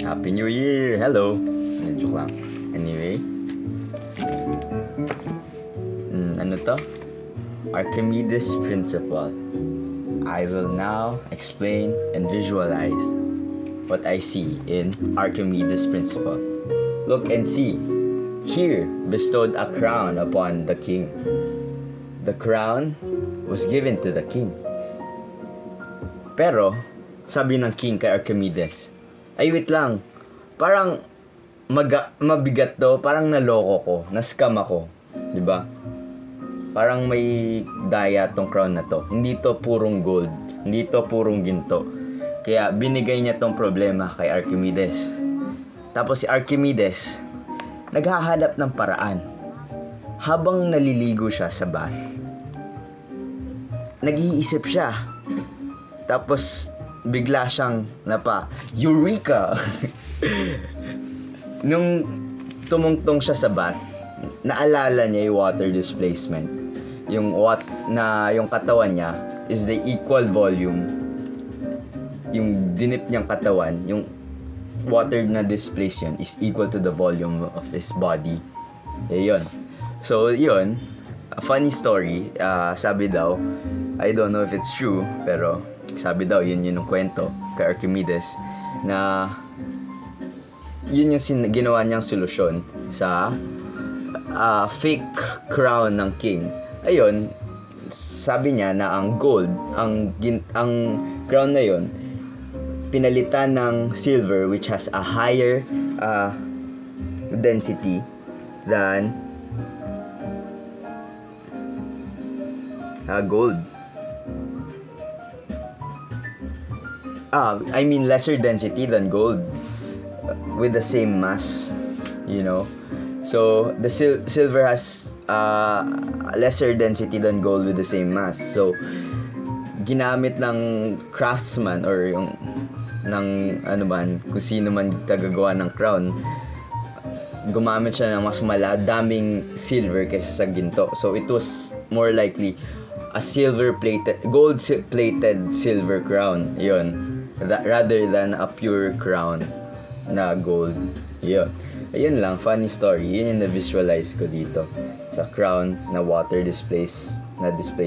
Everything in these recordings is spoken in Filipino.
Happy New Year! Hello! Joke lang. Anyway. Ano to? Archimedes Principle. I will now explain and visualize what I see in Archimedes Principle. Look and see. Here bestowed a crown upon the king. The crown was given to the king. Pero, sabi ng king kay Archimedes, ay wait lang, parang mabigat to, parang naloko ko, na-scam ako, di ba? Parang may daya tong crown na to. Hindi to purong gold, hindi to purong ginto. Kaya binigay niya tong problema kay Archimedes. Tapos si Archimedes, naghahanap ng paraan. Habang naliligo siya sa bath, nag-iisip siya. Tapos bigla siyang Eureka! Nung tumungtong siya sa bath, naalala niya yung water displacement. Yung katawan niya is the equal volume. Yung dinip niyang katawan, yung water na displace yun is equal to the volume of his body. Yun. So, yun. A funny story. Sabi daw, I don't know if it's true, pero sabi daw, yun yung kwento kay Archimedes na yun yung ginawa niyang solusyon sa fake crown ng king. Ayun, sabi niya na ang gold, ang crown na yun, pinalitan ng silver which has a higher density than gold. I mean lesser density than gold with the same mass, you know. So the silver has lesser density than gold with the same mass. So ginamit ng craftsman or yung kung sino man tagagawa ng crown, gumamit siya ng mas daming silver kaysa sa ginto. So it was more likely a gold-plated silver crown, yun, rather than a pure crown na gold. Yun. Ayun lang, funny story. Yun yung na-visualize ko dito. Sa crown na water displace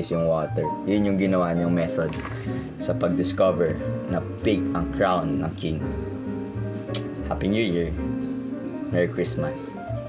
yung water. Yun yung ginawa niyang method sa pag-discover na fake ang crown ng king. Happy New Year. Merry Christmas.